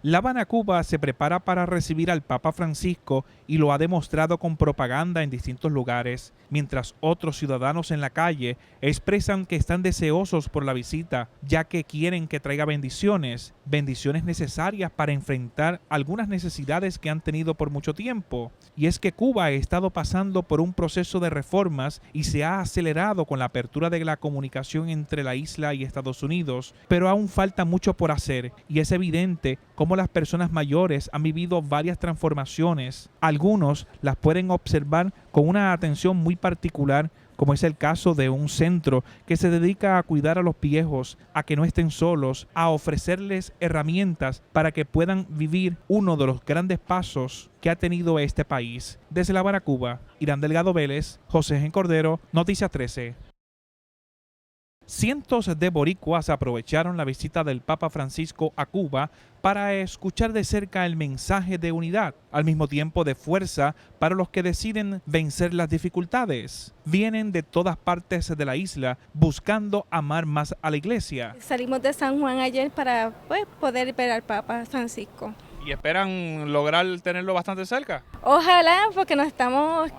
La Habana, Cuba, se prepara para recibir al Papa Francisco y lo ha demostrado con propaganda en distintos lugares, mientras otros ciudadanos en la calle expresan que están deseosos por la visita, ya que quieren que traiga bendiciones necesarias para enfrentar algunas necesidades que han tenido por mucho tiempo. Y es que Cuba ha estado pasando por un proceso de reformas y se ha acelerado con la apertura de la comunicación entre la isla y Estados Unidos, pero aún falta mucho por hacer y es evidente cómo las personas mayores han vivido varias transformaciones. Algunos las pueden observar con una atención muy particular, como es el caso de un centro que se dedica a cuidar a los viejos, a que no estén solos, a ofrecerles herramientas para que puedan vivir uno de los grandes pasos que ha tenido este país. Desde La Habana, Cuba, Irán Delgado Vélez, José Gen Cordero, Noticias 13. Cientos de boricuas aprovecharon la visita del Papa Francisco a Cuba para escuchar de cerca el mensaje de unidad, al mismo tiempo de fuerza para los que deciden vencer las dificultades. Vienen de todas partes de la isla buscando amar más a la iglesia. Salimos de San Juan ayer para poder ver al Papa Francisco. ¿Y esperan lograr tenerlo bastante cerca? Ojalá, porque nos estamos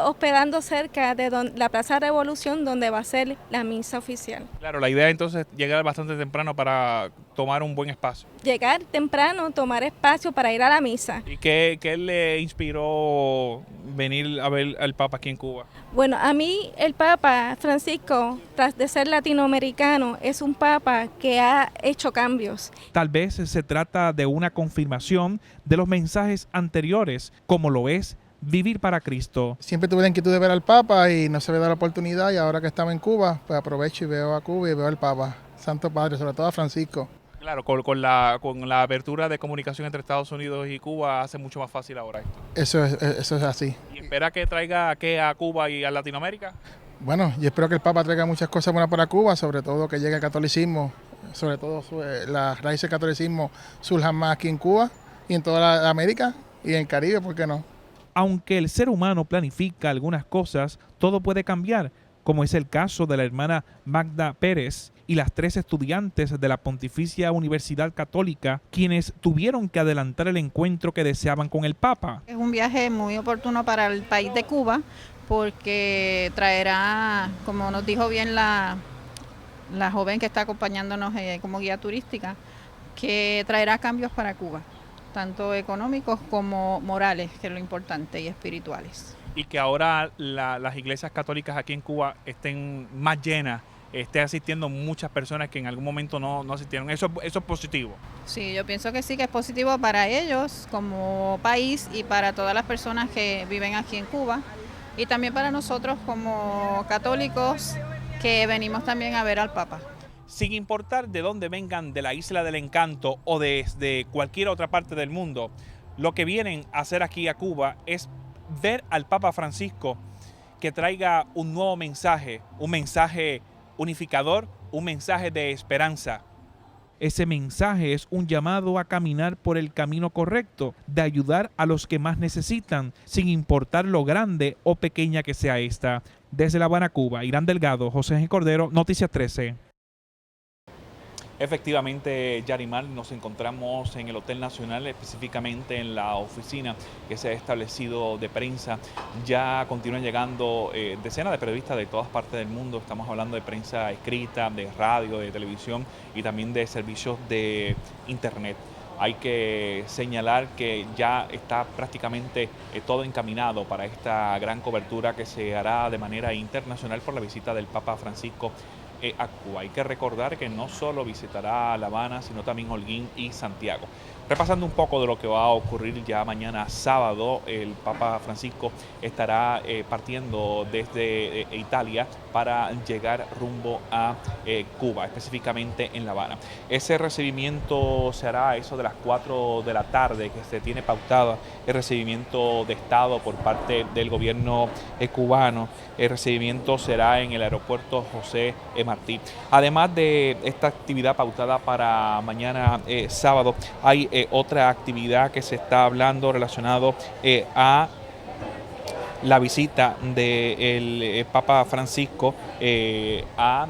hospedando cerca de la Plaza Revolución, donde va a ser la misa oficial. Claro, la idea entonces es llegar bastante temprano para tomar un buen espacio. Llegar temprano, tomar espacio para ir a la misa. ¿Y qué le inspiró venir a ver al Papa aquí en Cuba? Bueno, a mí el Papa Francisco, tras de ser latinoamericano, es un Papa que ha hecho cambios. Tal vez se trata de una confirmación de los mensajes anteriores, como lo es vivir para Cristo. Siempre tuve la inquietud de ver al Papa y no se me da la oportunidad, y ahora que estamos en Cuba, pues aprovecho y veo a Cuba y veo al Papa, Santo Padre, sobre todo a Francisco. Claro, con la apertura de comunicación entre Estados Unidos y Cuba hace mucho más fácil ahora esto. Eso es así. ¿Y espera que traiga a Cuba y a Latinoamérica? Bueno, yo espero que el Papa traiga muchas cosas buenas para Cuba, sobre todo que llegue el catolicismo, sobre todo las raíces del catolicismo surjan más aquí en Cuba y en toda la América y en el Caribe, ¿por qué no? Aunque el ser humano planifica algunas cosas, todo puede cambiar, como es el caso de la hermana Magda Pérez y las 3 estudiantes de la Pontificia Universidad Católica, quienes tuvieron que adelantar el encuentro que deseaban con el Papa. Es un viaje muy oportuno para el país de Cuba, porque traerá, como nos dijo bien la joven que está acompañándonos como guía turística, que traerá cambios para Cuba, tanto económicos como morales, que es lo importante, y espirituales. Y que ahora las iglesias católicas aquí en Cuba estén más llenas, esté asistiendo muchas personas que en algún momento no asistieron. Eso es positivo. Sí, yo pienso que sí, que es positivo para ellos como país y para todas las personas que viven aquí en Cuba, y también para nosotros como católicos que venimos también a ver al Papa. Sin importar de dónde vengan, de la Isla del Encanto o desde cualquier otra parte del mundo, lo que vienen a hacer aquí a Cuba es ver al Papa Francisco que traiga un nuevo mensaje, un mensaje unificador, un mensaje de esperanza. Ese mensaje es un llamado a caminar por el camino correcto, de ayudar a los que más necesitan, sin importar lo grande o pequeña que sea esta. Desde La Habana, Cuba, Irán Delgado, José Gen Cordero, Noticias 13. Efectivamente, Yarimar, nos encontramos en el Hotel Nacional, específicamente en la oficina que se ha establecido de prensa. Ya continúan llegando decenas de periodistas de todas partes del mundo. Estamos hablando de prensa escrita, de radio, de televisión y también de servicios de internet. Hay que señalar que ya está prácticamente todo encaminado para esta gran cobertura que se hará de manera internacional por la visita del Papa Francisco a Cuba. Hay que recordar que no solo visitará La Habana, sino también Holguín y Santiago. Repasando un poco de lo que va a ocurrir ya mañana sábado, el Papa Francisco estará partiendo desde Italia para llegar rumbo a Cuba, específicamente en La Habana. Ese recibimiento se hará a eso de las 4 de la tarde, que se tiene pautado el recibimiento de Estado por parte del gobierno cubano. El recibimiento será en el aeropuerto José Martí. Además de esta actividad pautada para mañana sábado, hay otra actividad que se está hablando relacionado a la visita del Papa Francisco a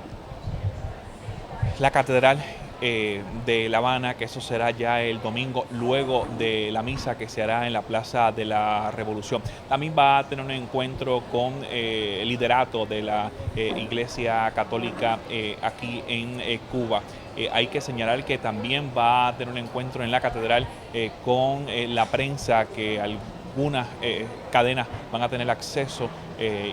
la Catedral de La Habana, que eso será ya el domingo, luego de la misa que se hará en la Plaza de la Revolución. También va a tener un encuentro con el liderato de la Iglesia Católica aquí en Cuba. Hay que señalar que también va a tener un encuentro en la catedral con la prensa, que algunas cadenas van a tener acceso,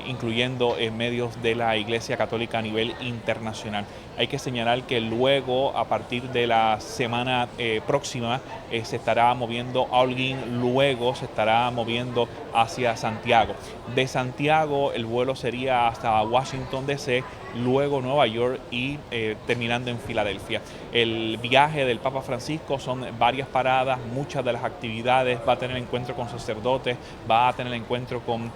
incluyendo medios de la Iglesia Católica a nivel internacional. Hay que señalar que luego, a partir de la semana próxima, se estará moviendo a Holguín, luego se estará moviendo hacia Santiago. De Santiago el vuelo sería hasta Washington DC, luego Nueva York y terminando en Filadelfia. El viaje del Papa Francisco son varias paradas, muchas de las actividades, va a tener encuentro con sacerdotes, va a tener encuentro con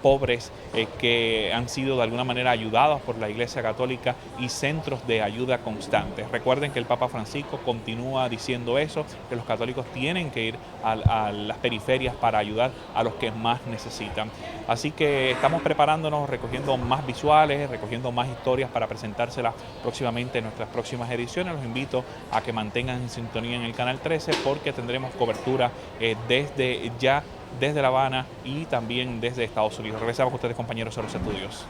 pobres que han sido de alguna manera ayudados por la Iglesia Católica y centros de ayuda constantes. Recuerden que el Papa Francisco continúa diciendo eso, que los católicos tienen que ir a las periferias para ayudar a los que más necesitan. Así que estamos preparándonos, recogiendo más visuales, recogiendo más historias para presentárselas próximamente en nuestras próximas ediciones. Los invito a que mantengan en sintonía en el Canal 13 porque tendremos cobertura desde La Habana y también desde Estados Unidos. Regresamos con ustedes, compañeros, a los estudios.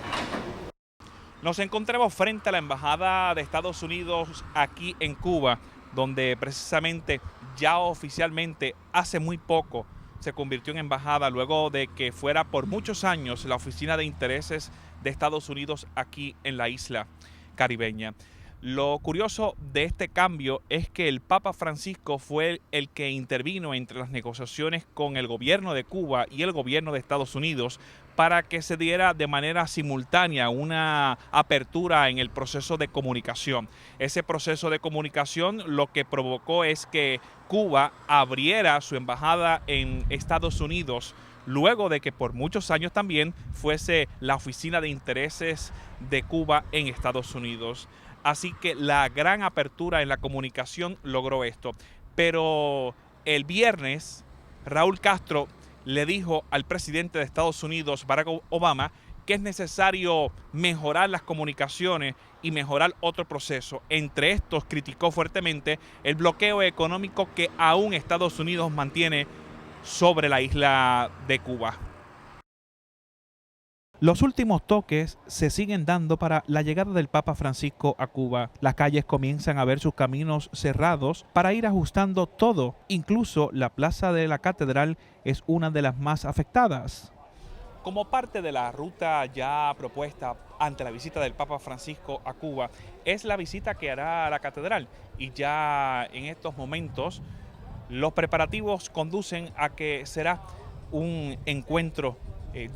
Nos encontramos frente a la Embajada de Estados Unidos aquí en Cuba, donde precisamente ya oficialmente hace muy poco se convirtió en embajada luego de que fuera por muchos años la oficina de intereses de Estados Unidos aquí en la isla caribeña. Lo curioso de este cambio es que el Papa Francisco fue el que intervino entre las negociaciones con el gobierno de Cuba y el gobierno de Estados Unidos para que se diera de manera simultánea una apertura en el proceso de comunicación. Ese proceso de comunicación lo que provocó es que Cuba abriera su embajada en Estados Unidos, luego de que por muchos años también fuese la oficina de intereses de Cuba en Estados Unidos. Así que la gran apertura en la comunicación logró esto. Pero el viernes, Raúl Castro le dijo al presidente de Estados Unidos, Barack Obama, que es necesario mejorar las comunicaciones y mejorar otro proceso. Entre estos, criticó fuertemente el bloqueo económico que aún Estados Unidos mantiene sobre la isla de Cuba. Los últimos toques se siguen dando para la llegada del Papa Francisco a Cuba. Las calles comienzan a ver sus caminos cerrados para ir ajustando todo. Incluso la plaza de la catedral es una de las más afectadas. Como parte de la ruta ya propuesta ante la visita del Papa Francisco a Cuba, es la visita que hará a la catedral. Y ya en estos momentos los preparativos conducen a que será un encuentro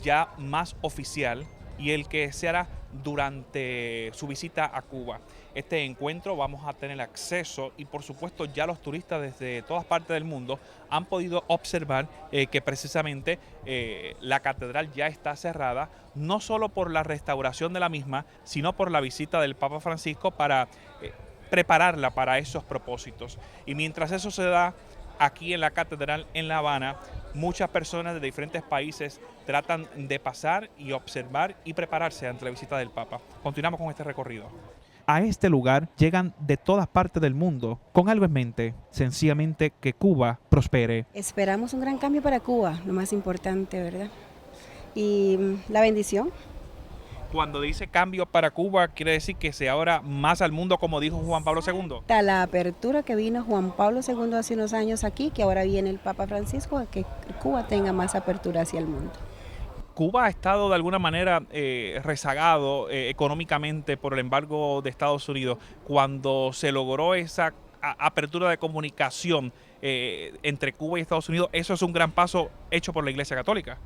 ya más oficial y el que se hará durante su visita a Cuba. Este encuentro vamos a tener acceso y por supuesto ya los turistas desde todas partes del mundo han podido observar que precisamente la catedral ya está cerrada, no solo por la restauración de la misma, sino por la visita del Papa Francisco para prepararla para esos propósitos. Y mientras eso se da aquí en la catedral en La Habana, muchas personas de diferentes países tratan de pasar y observar y prepararse ante la visita del Papa. Continuamos con este recorrido. A este lugar llegan de todas partes del mundo con algo en mente, sencillamente que Cuba prospere. Esperamos un gran cambio para Cuba, lo más importante, ¿verdad? Y la bendición. Cuando dice cambio para Cuba, quiere decir que se abra más al mundo, como dijo Juan Pablo II. La apertura que vino Juan Pablo II hace unos años aquí, que ahora viene el Papa Francisco, a que Cuba tenga más apertura hacia el mundo. Cuba ha estado de alguna manera rezagado económicamente por el embargo de Estados Unidos. Cuando se logró esa apertura de comunicación entre Cuba y Estados Unidos, eso es un gran paso hecho por la Iglesia Católica.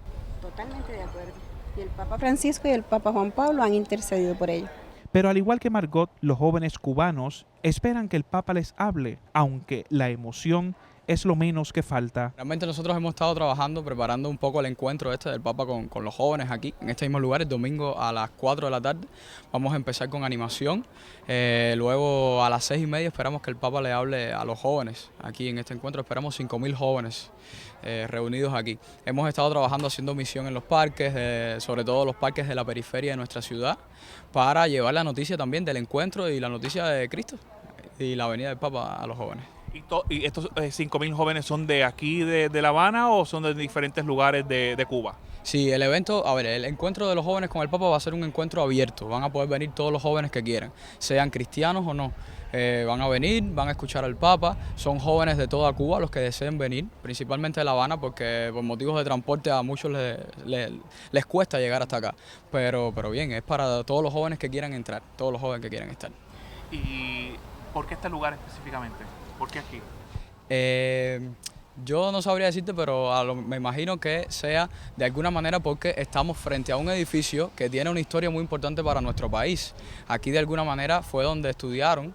Totalmente de acuerdo. Y el Papa Francisco y el Papa Juan Pablo han intercedido por ello. Pero al igual que Margot, los jóvenes cubanos esperan que el Papa les hable, aunque la emoción es lo menos que falta. Realmente nosotros hemos estado trabajando, preparando un poco el encuentro del Papa con los jóvenes aquí, en este mismo lugar, el domingo a las 4 de la tarde. Vamos a empezar con animación, luego a las 6:30 esperamos que el Papa le hable a los jóvenes aquí en este encuentro. Esperamos 5.000 jóvenes reunidos aquí. Hemos estado trabajando haciendo misión en los parques, sobre todo los parques de la periferia de nuestra ciudad, para llevar la noticia también del encuentro y la noticia de Cristo. y la venida del Papa a los jóvenes. ¿Y estos 5.000 jóvenes son de aquí, de La Habana, o son de diferentes lugares de Cuba? Sí, el evento, a ver, el encuentro de los jóvenes con el Papa va a ser un encuentro abierto. Van a poder venir todos los jóvenes que quieran, sean cristianos o no. Van a venir, van a escuchar al Papa. Son jóvenes de toda Cuba los que deseen venir, principalmente de La Habana, porque por motivos de transporte a muchos les cuesta llegar hasta acá. Pero bien, es para todos los jóvenes que quieran entrar, todos los jóvenes que quieran estar. ¿Y por qué este lugar específicamente? ¿Por qué aquí? Yo no sabría decirte, pero me imagino que sea de alguna manera porque estamos frente a un edificio que tiene una historia muy importante para nuestro país. Aquí de alguna manera fue donde estudiaron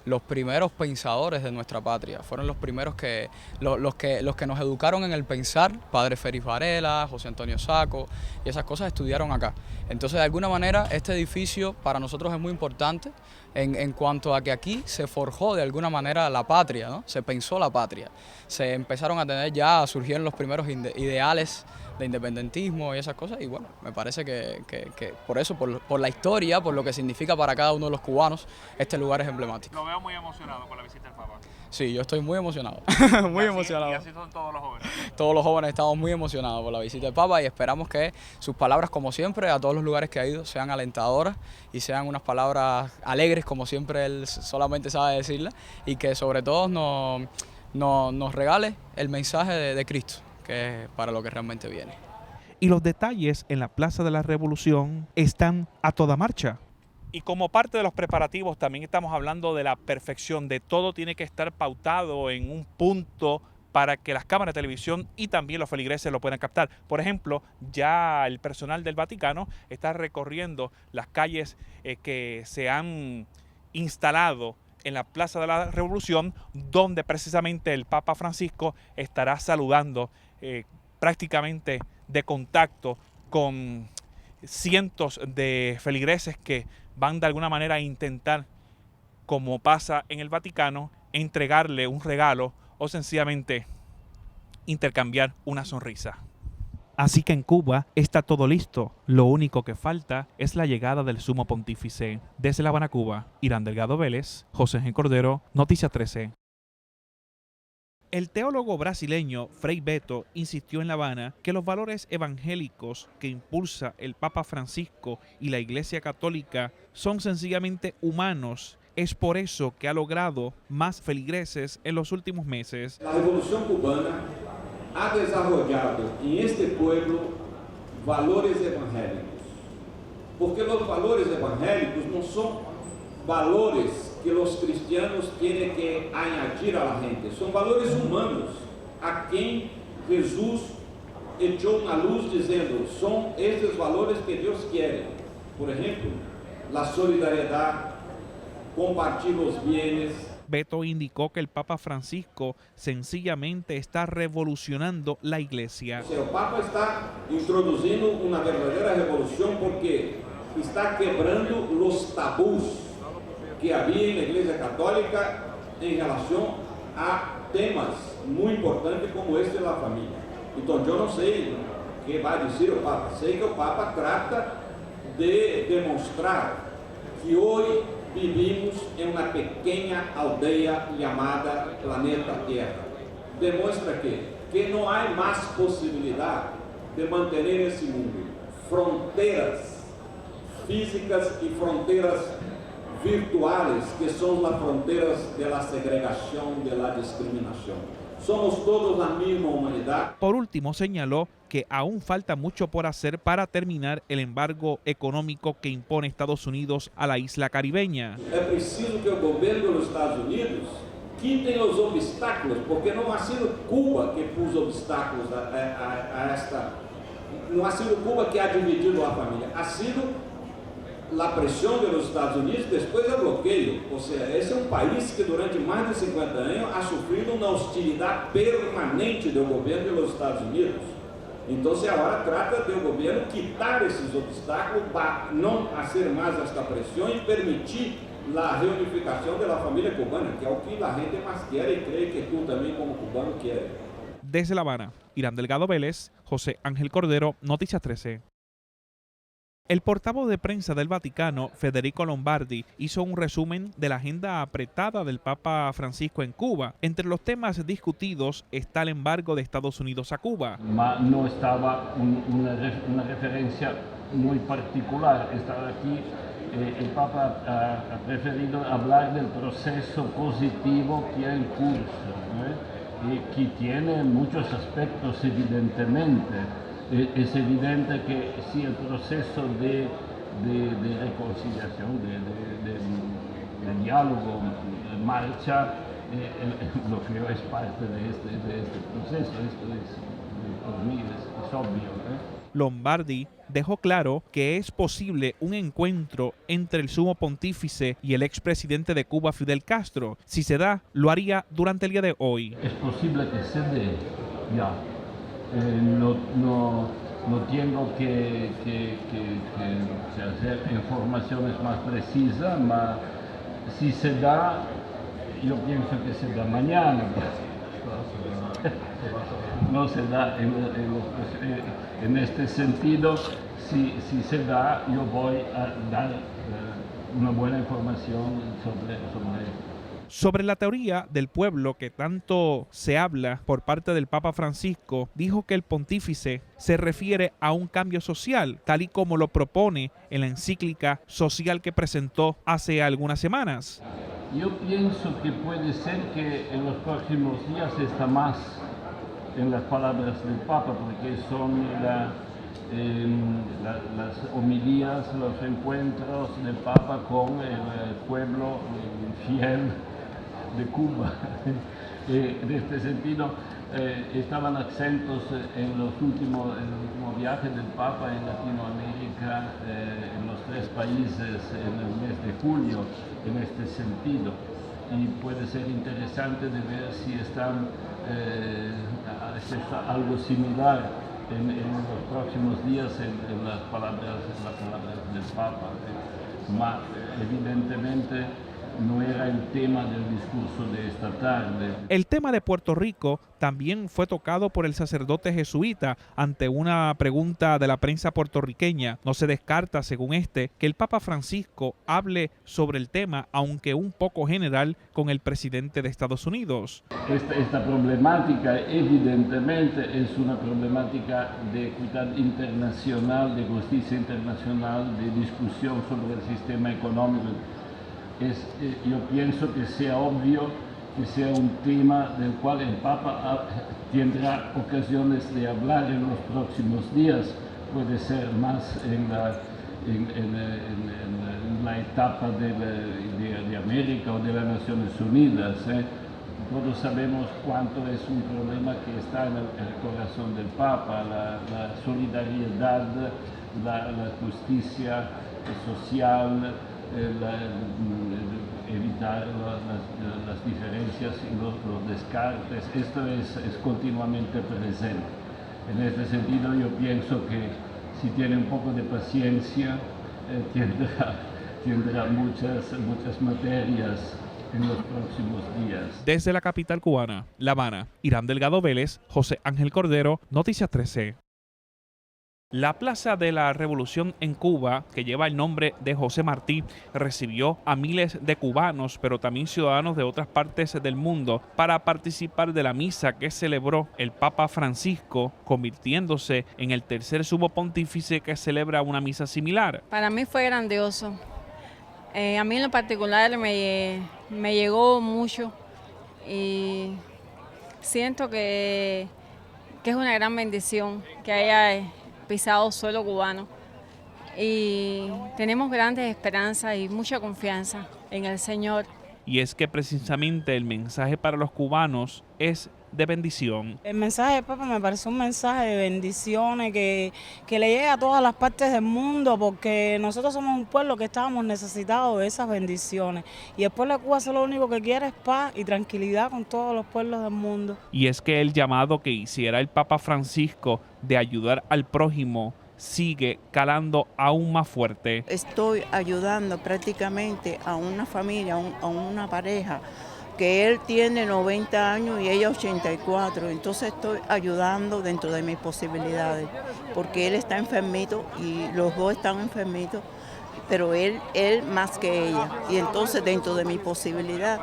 los primeros pensadores de nuestra patria. Fueron los primeros los que nos educaron en el pensar, Padre Félix Varela, José Antonio Saco, y esas cosas estudiaron acá. Entonces de alguna manera este edificio para nosotros es muy importante en cuanto a que aquí se forjó de alguna manera la patria, ¿no? Se pensó la patria. Se empezaron a tener ya, surgieron los primeros ideales de independentismo y esas cosas, y bueno, me parece que por eso, por la historia, por lo que significa para cada uno de los cubanos, este lugar es emblemático. Lo veo muy emocionado con la visita del Papa. Sí, yo estoy muy emocionado, muy emocionado. Y así son todos los jóvenes. Todos los jóvenes estamos muy emocionados por la visita del Papa y esperamos que sus palabras, como siempre, a todos los lugares que ha ido, sean alentadoras y sean unas palabras alegres, como siempre él solamente sabe decirlas, y que sobre todo nos regale el mensaje de Cristo, que es para lo que realmente viene. Y los detalles en la Plaza de la Revolución están a toda marcha. Y como parte de los preparativos también estamos hablando de la perfección, de todo tiene que estar pautado en un punto para que las cámaras de televisión y también los feligreses lo puedan captar. Por ejemplo, ya el personal del Vaticano está recorriendo las calles que se han instalado en la Plaza de la Revolución, donde precisamente el Papa Francisco estará saludando prácticamente de contacto con cientos de feligreses que van de alguna manera a intentar, como pasa en el Vaticano, entregarle un regalo o sencillamente intercambiar una sonrisa. Así que en Cuba está todo listo. Lo único que falta es la llegada del Sumo Pontífice. Desde La Habana, Cuba, Irán Delgado Vélez, José Ángel Cordero, Noticias 13. El teólogo brasileño Frei Beto insistió en La Habana que los valores evangélicos que impulsa el Papa Francisco y la Iglesia Católica son sencillamente humanos. Es por eso que ha logrado más feligreses en los últimos meses. La Revolución Cubana ha desarrollado en este pueblo valores evangélicos, porque los valores evangélicos no son valores que los cristianos tienen que añadir a la gente, son valores humanos, a quien Jesús echó una luz diciendo, son estos valores que Dios quiere. Por ejemplo, la solidaridad, compartir los bienes. Beto indicó que el Papa Francisco sencillamente está revolucionando la iglesia. O sea, el Papa está introduciendo una verdadera revolución porque está quebrando los tabús que había en la Iglesia Católica en relación a temas muy importantes como este de la familia. Entonces yo no sé qué va a decir el Papa. Sé que el Papa trata de demostrar que hoy vivimos en una pequeña aldea llamada planeta Tierra. Demuestra que no hay más posibilidad de mantener ese mundo. Fronteras físicas y fronteras virtuales, que son las fronteras de la segregación, de la discriminación. Somos todos la misma humanidad. Por último, señaló que aún falta mucho por hacer para terminar el embargo económico que impone Estados Unidos a la isla caribeña. Es preciso que el gobierno de los Estados Unidos quite los obstáculos, porque no ha sido Cuba que puso obstáculos a esta. No ha sido Cuba que ha dividido a la familia, ha sido la presión de los Estados Unidos después del bloqueo. O sea, ese es un país que durante más de 50 años ha sufrido una hostilidad permanente del gobierno de los Estados Unidos. Entonces ahora trata del gobierno quitar esos obstáculos para no hacer más esta presión y permitir la reunificación de la familia cubana, que es lo que la gente más quiere y cree que tú también como cubano quieres. Desde La Habana, Irán Delgado Vélez, José Ángel Cordero, Noticias 13. El portavoz de prensa del Vaticano, Federico Lombardi, hizo un resumen de la agenda apretada del Papa Francisco en Cuba. Entre los temas discutidos está el embargo de Estados Unidos a Cuba. No estaba una referencia muy particular. Estaba aquí, el Papa ha preferido hablar del proceso positivo que hay en curso, y que tiene muchos aspectos evidentemente. Es evidente que si el proceso de reconciliación, de diálogo marcha, lo que es parte de este proceso, esto por mí es obvio. Lombardi dejó claro que es posible un encuentro entre el sumo pontífice y el expresidente de Cuba, Fidel Castro. Si se da, lo haría durante el día de hoy. Es posible que se dé, ya. No tengo que hacer informaciones más precisas, pero si se da, yo pienso que se da mañana. No se da en este sentido. Si se da, yo voy a dar una buena información Sobre la teoría del pueblo que tanto se habla por parte del Papa Francisco, dijo que el pontífice se refiere a un cambio social, tal y como lo propone en la encíclica social que presentó hace algunas semanas. Yo pienso que puede ser que en los próximos días está más en las palabras del Papa, porque son las homilías, los encuentros del Papa con el pueblo fiel de Cuba. En este sentido, estaban acentos en los últimos viajes del Papa en Latinoamérica, en los 3 países en el mes de julio, en este sentido. Y puede ser interesante de ver si está algo similar en los próximos días en las palabras del Papa. Evidentemente, no era el tema del discurso de esta tarde. El tema de Puerto Rico también fue tocado por el sacerdote jesuita ante una pregunta de la prensa puertorriqueña. No se descarta, según que el Papa Francisco hable sobre el tema, aunque un poco general, con el presidente de Estados Unidos. Esta problemática evidentemente es una problemática de equidad internacional, de justicia internacional, de discusión sobre el sistema económico. Yo pienso que sea obvio, que sea un tema del cual el Papa tendrá ocasiones de hablar en los próximos días. Puede ser más en la etapa de América o de las Naciones Unidas. Todos sabemos cuánto es un problema que está en el corazón del Papa, la solidaridad, la justicia social, evitar las diferencias y los descartes. Esto es continuamente presente. En este sentido, yo pienso que si tiene un poco de paciencia, tendrá muchas materias en los próximos días. Desde la capital cubana, La Habana, Irán Delgado Vélez, José Ángel Cordero, Noticias 13. La Plaza de la Revolución en Cuba, que lleva el nombre de José Martí, recibió a miles de cubanos, pero también ciudadanos de otras partes del mundo, para participar de la misa que celebró el Papa Francisco, convirtiéndose en el tercer sumo pontífice que celebra una misa similar. Para mí fue grandioso. A mí en lo particular me llegó mucho y siento que es una gran bendición que haya pisado suelo cubano, y tenemos grandes esperanzas y mucha confianza en el Señor. Y es que precisamente el mensaje para los cubanos es de bendición. El mensaje del Papa me parece un mensaje de bendiciones que le llega a todas las partes del mundo, porque nosotros somos un pueblo que estábamos necesitados de esas bendiciones, y el pueblo de Cuba lo único que quiere es paz y tranquilidad con todos los pueblos del mundo. Y es que el llamado que hiciera el Papa Francisco de ayudar al prójimo sigue calando aún más fuerte. Estoy ayudando prácticamente a una familia, a una pareja porque él tiene 90 años y ella 84, entonces estoy ayudando dentro de mis posibilidades, porque él está enfermito y los dos están enfermitos, pero él más que ella, y entonces dentro de mi posibilidad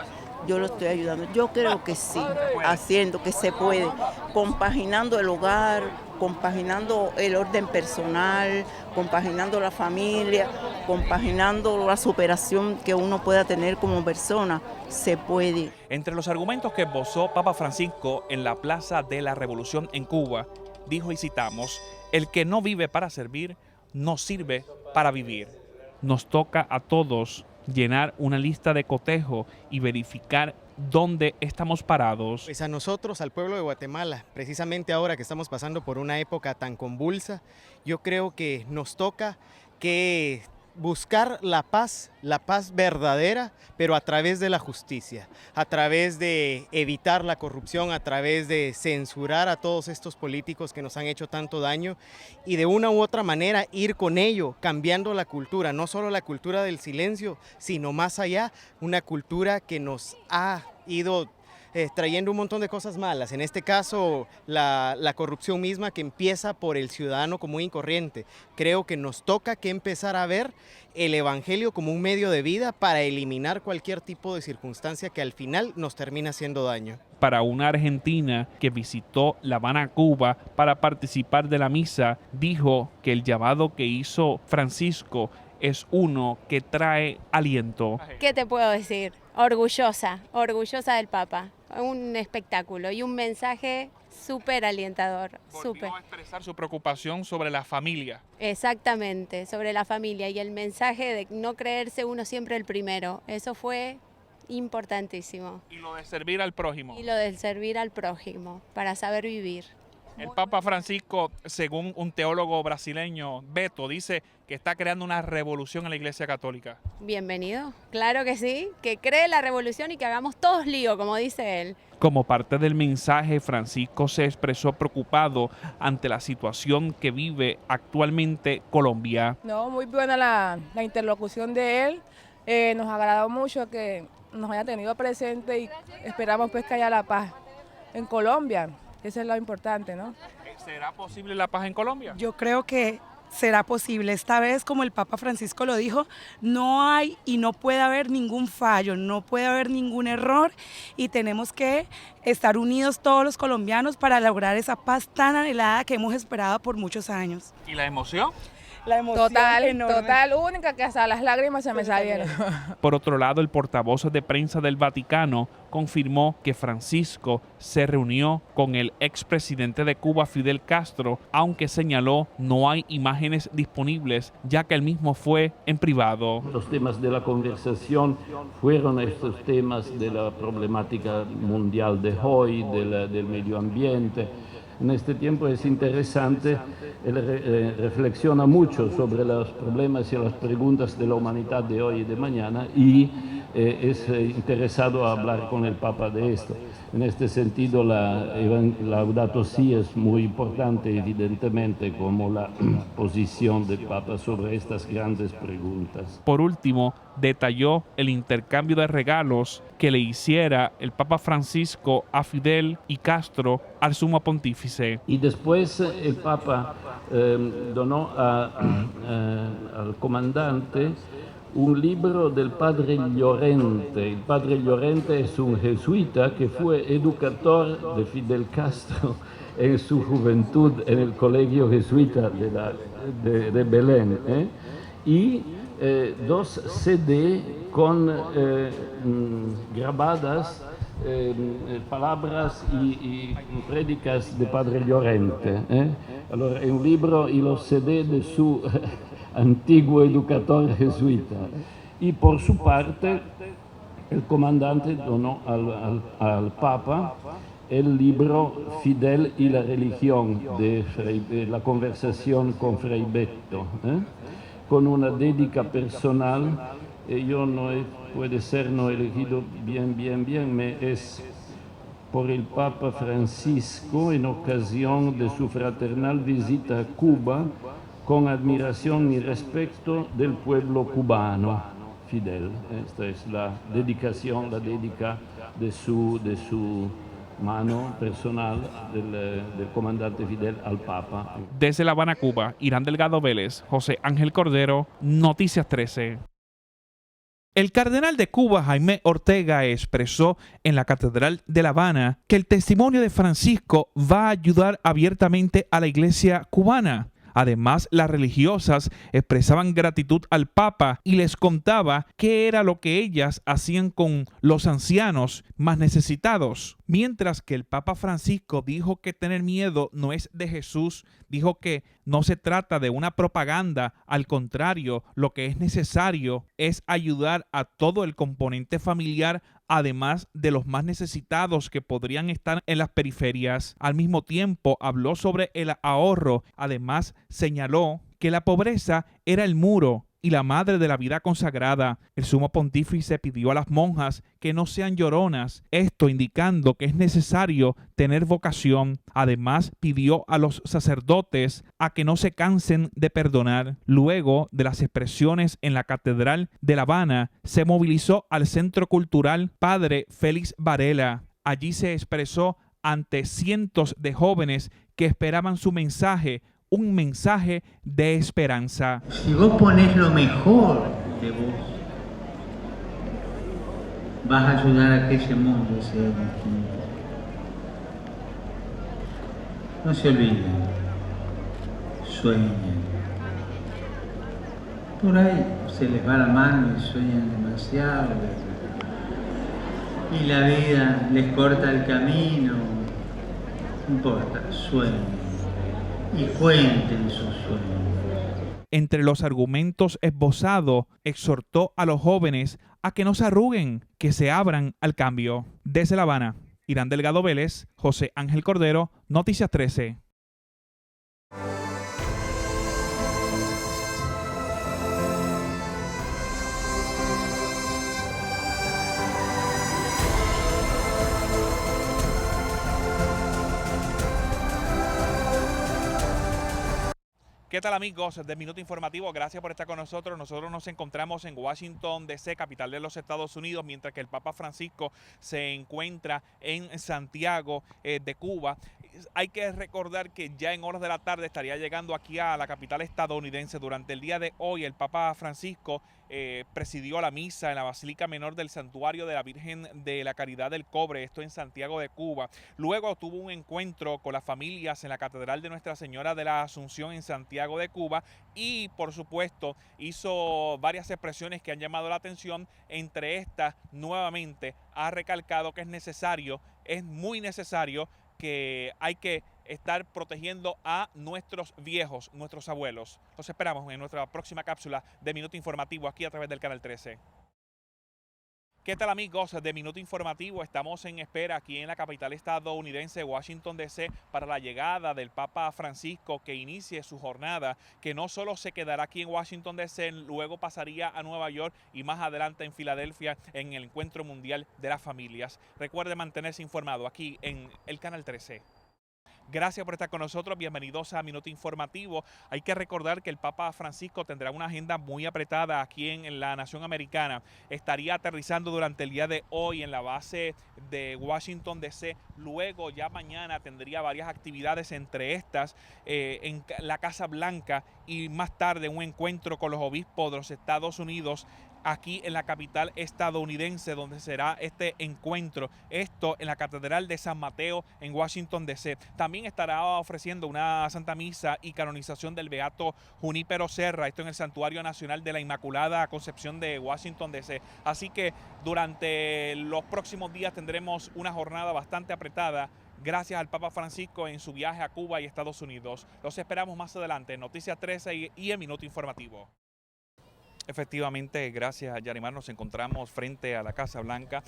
yo lo estoy ayudando. Yo creo que sí, haciendo que se puede, compaginando el hogar, compaginando el orden personal, compaginando la familia, compaginando la superación que uno pueda tener como persona, se puede. Entre los argumentos que esbozó Papa Francisco en la Plaza de la Revolución en Cuba, dijo, y citamos, el que no vive para servir, no sirve para vivir. Nos toca a todos llenar una lista de cotejo y verificar dónde estamos parados. Pues a nosotros, al pueblo de Guatemala, precisamente ahora que estamos pasando por una época tan convulsa, yo creo que nos toca que buscar la paz verdadera, pero a través de la justicia, a través de evitar la corrupción, a través de censurar a todos estos políticos que nos han hecho tanto daño y de una u otra manera ir con ello, cambiando la cultura, no solo la cultura del silencio, sino más allá, una cultura que nos ha ido trayendo un montón de cosas malas, en este caso la corrupción misma que empieza por el ciudadano común y corriente. Creo que nos toca que empezar a ver el evangelio como un medio de vida para eliminar cualquier tipo de circunstancia que al final nos termina haciendo daño. Para una argentina que visitó La Habana, Cuba, para participar de la misa, dijo que el llamado que hizo Francisco es uno que trae aliento. ¿Qué te puedo decir? Orgullosa del Papa. Un espectáculo y un mensaje súper alentador. Volvió a expresar su preocupación sobre la familia. Exactamente, sobre la familia y el mensaje de no creerse uno siempre el primero. Eso fue importantísimo. Y lo de servir al prójimo. Y lo de servir al prójimo, para saber vivir. El Papa Francisco, según un teólogo brasileño, Beto, dice que está creando una revolución en la Iglesia Católica. Bienvenido, claro que sí, que cree la revolución y que hagamos todos lío, como dice él. Como parte del mensaje, Francisco se expresó preocupado ante la situación que vive actualmente Colombia. No, muy buena la interlocución de él, nos agradó mucho que nos haya tenido presente y esperamos pues que haya la paz en Colombia. Eso es lo importante, ¿no? ¿Será posible la paz en Colombia? Yo creo que será posible. Esta vez, como el Papa Francisco lo dijo, no hay y no puede haber ningún fallo, no puede haber ningún error y tenemos que estar unidos todos los colombianos para lograr esa paz tan anhelada que hemos esperado por muchos años. ¿Y la emoción? La emoción total, única, que hasta las lágrimas se me salieron. Por otro lado, el portavoz de prensa del Vaticano confirmó que Francisco se reunió con el expresidente de Cuba, Fidel Castro, aunque señaló no hay imágenes disponibles, ya que él mismo fue en privado. Los temas de la conversación fueron estos temas de la problemática mundial de hoy, del medio ambiente. En este tiempo es interesante, él reflexiona mucho sobre los problemas y las preguntas de la humanidad de hoy y de mañana y es interesado a hablar con el Papa de esto. En este sentido, la Laudato Si es muy importante, evidentemente, como la posición del Papa sobre estas grandes preguntas. Por último, detalló el intercambio de regalos que le hiciera el Papa Francisco a Fidel y Castro al sumo pontífice. Y después el Papa donó al comandante un libro del padre Llorente. El padre Llorente es un jesuita que fue educador de Fidel Castro en su juventud en el colegio jesuita de Belén. Y 2 CD con grabadas palabras y prédicas de padre Llorente. Allora, es un libro y los CD de su antiguo educador jesuita. Y por su parte, el comandante donó al Papa el libro Fidel y la religión de la conversación con Fray Beto, con una dedica personal. Yo puede ser no elegido bien, es por el Papa Francisco en ocasión de su fraternal visita a Cuba, con admiración y respeto del pueblo cubano. Fidel. Esta es la dedicación, la dedica de su mano personal del comandante Fidel al Papa. Desde La Habana, Cuba, Irán Delgado Vélez, José Ángel Cordero, Noticias 13. El cardenal de Cuba, Jaime Ortega, expresó en la Catedral de La Habana que el testimonio de Francisco va a ayudar abiertamente a la iglesia cubana. Además, las religiosas expresaban gratitud al Papa y les contaba qué era lo que ellas hacían con los ancianos más necesitados. Mientras que el Papa Francisco dijo que tener miedo no es de Jesús, dijo que no se trata de una propaganda, al contrario, lo que es necesario es ayudar a todo el componente familiar, además de los más necesitados que podrían estar en las periferias. Al mismo tiempo, habló sobre el ahorro. Además, señaló que la pobreza era el muro y la madre de la vida consagrada. El sumo pontífice pidió a las monjas que no sean lloronas, esto indicando que es necesario tener vocación. Además, pidió a los sacerdotes a que no se cansen de perdonar. Luego de las expresiones en la Catedral de La Habana, se movilizó al Centro Cultural Padre Félix Varela. Allí se expresó ante cientos de jóvenes que esperaban su mensaje, un mensaje de esperanza. Si vos pones lo mejor de vos, vas a ayudar a que ese mundo sea distinto. No se olviden, sueñen. Por ahí se les va la mano y sueñan demasiado. Y la vida les corta el camino. No importa, sueñen. Y cuenten sus sueños. Entre los argumentos esbozados, exhortó a los jóvenes a que no se arruguen, que se abran al cambio. Desde La Habana, Irán Delgado Vélez, José Ángel Cordero, Noticias 13. ¿Qué tal, amigos de Minuto Informativo? Gracias por estar con nosotros. Nosotros nos encontramos en Washington, D.C., capital de los Estados Unidos, mientras que el Papa Francisco se encuentra en Santiago de Cuba. Hay que recordar que ya en horas de la tarde estaría llegando aquí a la capital estadounidense. Durante el día de hoy, el Papa Francisco presidió la misa en la Basílica Menor del Santuario de la Virgen de la Caridad del Cobre, esto en Santiago de Cuba. Luego tuvo un encuentro con las familias en la Catedral de Nuestra Señora de la Asunción en Santiago de Cuba y, por supuesto, hizo varias expresiones que han llamado la atención. Entre estas, nuevamente ha recalcado que es necesario, es muy necesario, que hay que estar protegiendo a nuestros viejos, nuestros abuelos. Los esperamos en nuestra próxima cápsula de Minuto Informativo aquí a través del Canal 13. ¿Qué tal, amigos de Minuto Informativo? Estamos en espera aquí en la capital estadounidense, Washington, D.C., para la llegada del Papa Francisco, que inicie su jornada, que no solo se quedará aquí en Washington, D.C., luego pasaría a Nueva York y más adelante en Filadelfia en el Encuentro Mundial de las Familias. Recuerde mantenerse informado aquí en el Canal 13. Gracias por estar con nosotros, bienvenidos a Minuto Informativo. Hay que recordar que el Papa Francisco tendrá una agenda muy apretada aquí en la nación americana. Estaría aterrizando durante el día de hoy en la base de Washington, D.C. Luego ya mañana tendría varias actividades, entre estas en la Casa Blanca, y más tarde un encuentro con los obispos de los Estados Unidos aquí en la capital estadounidense, donde será este encuentro. Esto en la Catedral de San Mateo en Washington, D.C. También estará ofreciendo una Santa Misa y canonización del Beato Junípero Serra, esto en el Santuario Nacional de la Inmaculada Concepción de Washington, D.C. Así que durante los próximos días tendremos una jornada bastante apretada, gracias al Papa Francisco en su viaje a Cuba y Estados Unidos. Los esperamos más adelante en Noticias 13 y en Minuto Informativo. Efectivamente, gracias, Yarimar, nos encontramos frente a la Casa Blanca,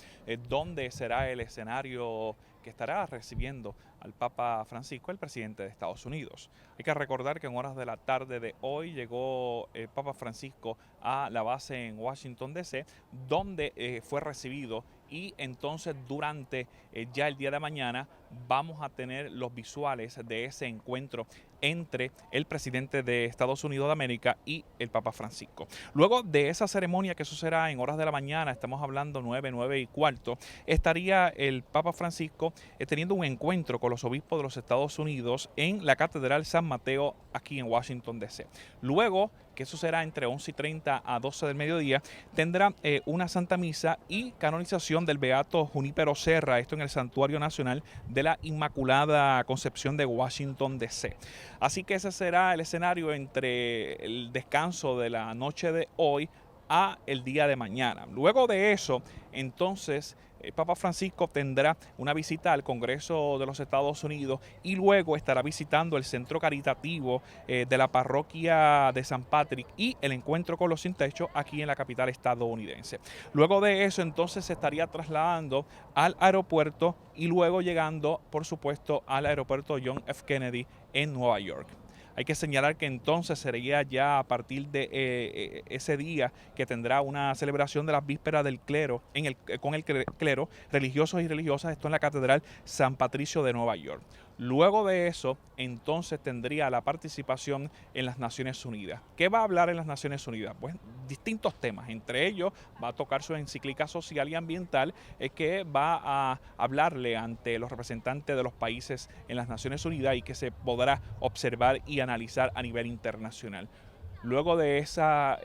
donde será el escenario que estará recibiendo al Papa Francisco, el presidente de Estados Unidos. Hay que recordar que en horas de la tarde de hoy llegó el Papa Francisco a la base en Washington, D.C., donde fue recibido, y entonces durante ya el día de mañana vamos a tener los visuales de ese encuentro entre el presidente de Estados Unidos de América y el Papa Francisco. Luego de esa ceremonia, que eso será en horas de la mañana, estamos hablando 9:15, estaría el Papa Francisco teniendo un encuentro con los obispos de los Estados Unidos en la Catedral San Mateo aquí en Washington, D.C. Luego, que eso será entre 11:30 a 12 del mediodía, tendrá una Santa Misa y canonización del Beato Junípero Serra, esto en el Santuario Nacional de la Inmaculada Concepción de Washington, D.C. Así que ese será el escenario entre el descanso de la noche de hoy a el día de mañana. Luego de eso, entonces, el Papa Francisco tendrá una visita al Congreso de los Estados Unidos y luego estará visitando el centro caritativo de la parroquia de San Patrick y el encuentro con los sin techo aquí en la capital estadounidense. Luego de eso, entonces, se estaría trasladando al aeropuerto y luego llegando, por supuesto, al aeropuerto John F. Kennedy en Nueva York. Hay que señalar que entonces sería ya a partir de ese día que tendrá una celebración de las vísperas del clero con el clero, religiosos y religiosas, esto en la Catedral San Patricio de Nueva York. Luego de eso, entonces tendría la participación en las Naciones Unidas. ¿Qué va a hablar en las Naciones Unidas? Pues distintos temas. Entre ellos va a tocar su encíclica social y ambiental que va a hablarle ante los representantes de los países en las Naciones Unidas y que se podrá observar y analizar a nivel internacional. Luego de esa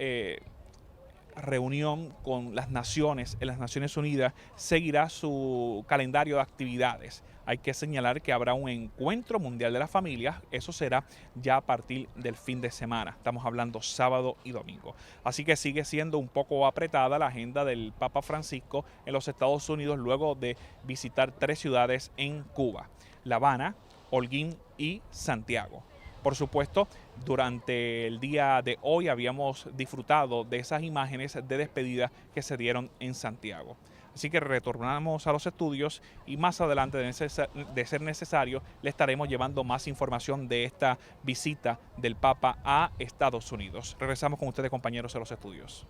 reunión con las naciones en las Naciones Unidas, seguirá su calendario de actividades. Hay que señalar que habrá un encuentro mundial de las familias, eso será ya a partir del fin de semana, estamos hablando sábado y domingo. Así que sigue siendo un poco apretada la agenda del Papa Francisco en los Estados Unidos luego de visitar 3 ciudades en Cuba: La Habana, Holguín y Santiago. Por supuesto, durante el día de hoy habíamos disfrutado de esas imágenes de despedida que se dieron en Santiago. Así que retornamos a los estudios y más adelante, de ser necesario, le estaremos llevando más información de esta visita del Papa a Estados Unidos. Regresamos con ustedes, compañeros, a los estudios.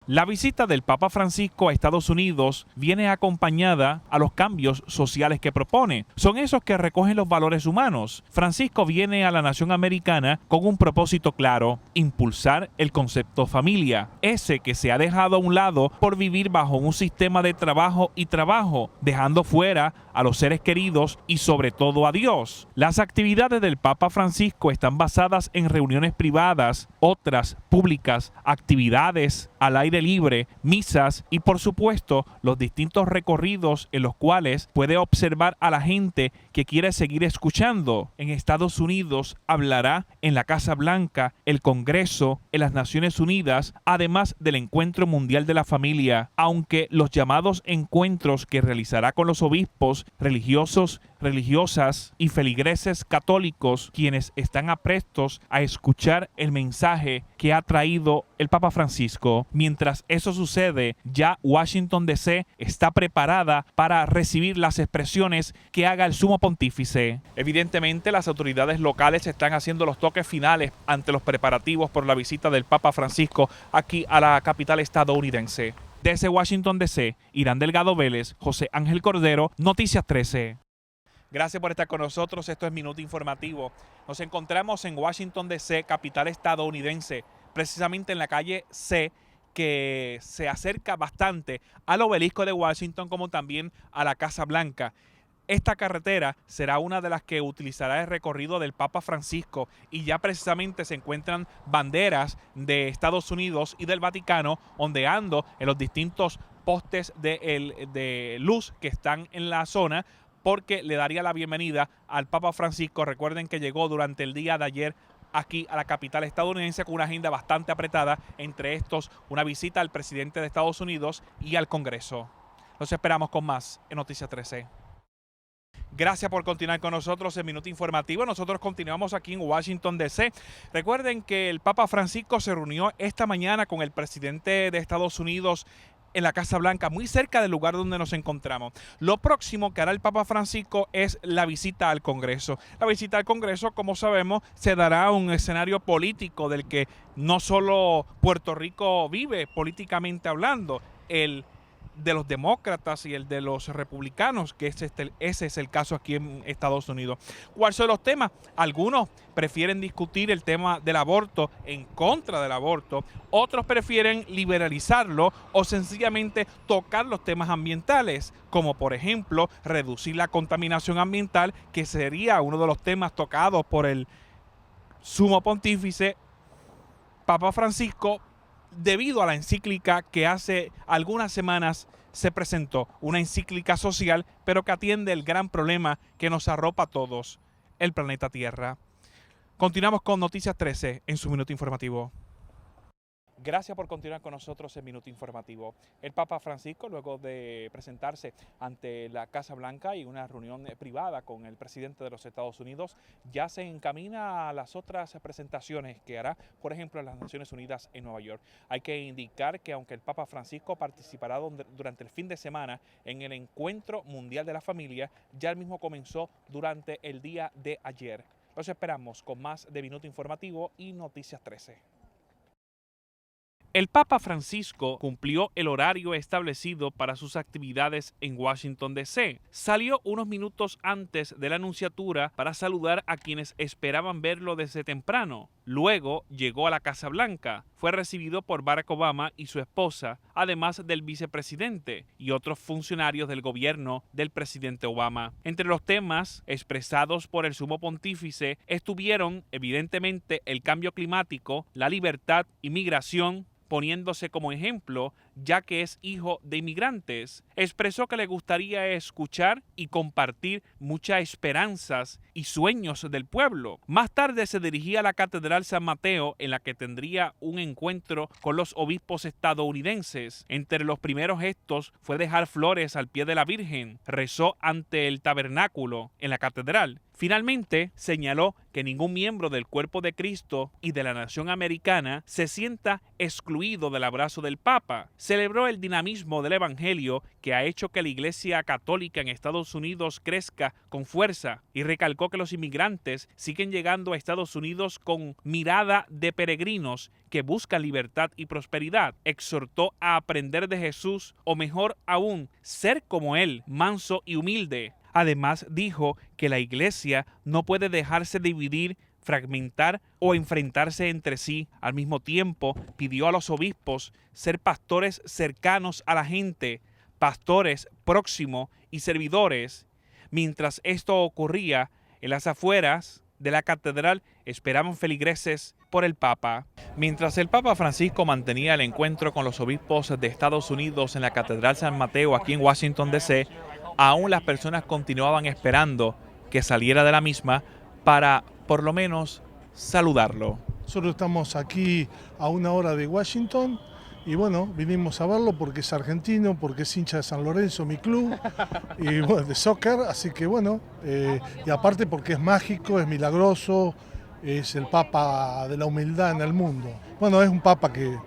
La visita del Papa Francisco a Estados Unidos viene acompañada a los cambios sociales que propone. Son esos que recogen los valores humanos. Francisco viene a la nación americana con un propósito claro: impulsar el concepto familia, ese que se ha dejado a un lado por vivir bajo un sistema de trabajo y trabajo, dejando fuera a los seres queridos y sobre todo a Dios. Las actividades del Papa Francisco están basadas en reuniones privadas, otras públicas, actividades al aire libre, misas y por supuesto los distintos recorridos en los cuales puede observar a la gente que quiere seguir escuchando. En Estados Unidos hablará en la Casa Blanca, el Congreso, en las Naciones Unidas, además del Encuentro Mundial de la Familia, aunque los llamados encuentros que realizará con los obispos, religiosos, religiosas y feligreses católicos, quienes están aprestos a escuchar el mensaje que ha traído el Papa Francisco. Mientras eso sucede, ya Washington, D.C. está preparada para recibir las expresiones que haga el Sumo Pontífice. Evidentemente, las autoridades locales están haciendo los toques finales ante los preparativos por la visita del Papa Francisco aquí a la capital estadounidense. Desde Washington, D.C., Irán Delgado Vélez, José Ángel Cordero, Noticias 13. Gracias por estar con nosotros. Esto es Minuto Informativo. Nos encontramos en Washington, D.C., capital estadounidense, precisamente en la calle C, que se acerca bastante al obelisco de Washington como también a la Casa Blanca. Esta carretera será una de las que utilizará el recorrido del Papa Francisco y ya precisamente se encuentran banderas de Estados Unidos y del Vaticano ondeando en los distintos postes de luz que están en la zona, porque le daría la bienvenida al Papa Francisco. Recuerden que llegó durante el día de ayer aquí a la capital estadounidense con una agenda bastante apretada, entre estos una visita al presidente de Estados Unidos y al Congreso. Los esperamos con más en Noticias 13. Gracias por continuar con nosotros en Minuto Informativo. Nosotros continuamos aquí en Washington, D.C. Recuerden que el Papa Francisco se reunió esta mañana con el presidente de Estados Unidos en la Casa Blanca, muy cerca del lugar donde nos encontramos. Lo próximo que hará el Papa Francisco es la visita al Congreso. La visita al Congreso, como sabemos, se dará un escenario político del que no solo Puerto Rico vive políticamente hablando, el de los demócratas y el de los republicanos, que ese es el caso aquí en Estados Unidos. ¿Cuáles son los temas? Algunos prefieren discutir el tema del aborto en contra del aborto, otros prefieren liberalizarlo o sencillamente tocar los temas ambientales, como por ejemplo reducir la contaminación ambiental, que sería uno de los temas tocados por el Sumo Pontífice Papa Francisco, debido a la encíclica que hace algunas semanas se presentó, una encíclica social, pero que atiende el gran problema que nos arropa a todos, el planeta Tierra. Continuamos con Noticias 13 en su minuto informativo. Gracias por continuar con nosotros en Minuto Informativo. El Papa Francisco, luego de presentarse ante la Casa Blanca y una reunión privada con el presidente de los Estados Unidos, ya se encamina a las otras presentaciones que hará, por ejemplo, en las Naciones Unidas en Nueva York. Hay que indicar que aunque el Papa Francisco participará durante el fin de semana en el Encuentro Mundial de la Familia, ya el mismo comenzó durante el día de ayer. Los esperamos con más de Minuto Informativo y Noticias 13. El Papa Francisco cumplió el horario establecido para sus actividades en Washington, D.C. Salió unos minutos antes de la anunciatura para saludar a quienes esperaban verlo desde temprano. Luego llegó a la Casa Blanca. Fue recibido por Barack Obama y su esposa, además del vicepresidente y otros funcionarios del gobierno del presidente Obama. Entre los temas expresados por el Sumo Pontífice estuvieron, evidentemente, el cambio climático, la libertad, inmigración, poniéndose como ejemplo, ya que es hijo de inmigrantes. Expresó que le gustaría escuchar y compartir muchas esperanzas y sueños del pueblo. Más tarde se dirigía a la Catedral San Mateo, en la que tendría un encuentro con los obispos estadounidenses. Entre los primeros gestos fue dejar flores al pie de la Virgen. Rezó ante el tabernáculo en la catedral. Finalmente, señaló que ningún miembro del cuerpo de Cristo y de la nación americana se sienta excluido del abrazo del Papa. Celebró el dinamismo del Evangelio que ha hecho que la Iglesia Católica en Estados Unidos crezca con fuerza y recalcó que los inmigrantes siguen llegando a Estados Unidos con mirada de peregrinos que buscan libertad y prosperidad. Exhortó a aprender de Jesús, o mejor aún, ser como Él, manso y humilde. Además, dijo que la Iglesia no puede dejarse dividir, fragmentar o enfrentarse entre sí. Al mismo tiempo, pidió a los obispos ser pastores cercanos a la gente, pastores próximos y servidores. Mientras esto ocurría, en las afueras de la catedral esperaban feligreses por el Papa. Mientras el Papa Francisco mantenía el encuentro con los obispos de Estados Unidos en la Catedral San Mateo aquí en Washington, D.C., aún las personas continuaban esperando que saliera de la misma para, por lo menos, saludarlo. Nosotros estamos aquí a una hora de Washington y bueno, vinimos a verlo porque es argentino, porque es hincha de San Lorenzo, mi club, y bueno, de soccer, así que bueno, y aparte porque es mágico, es milagroso, es el Papa de la humildad en el mundo. Bueno, es un Papa que...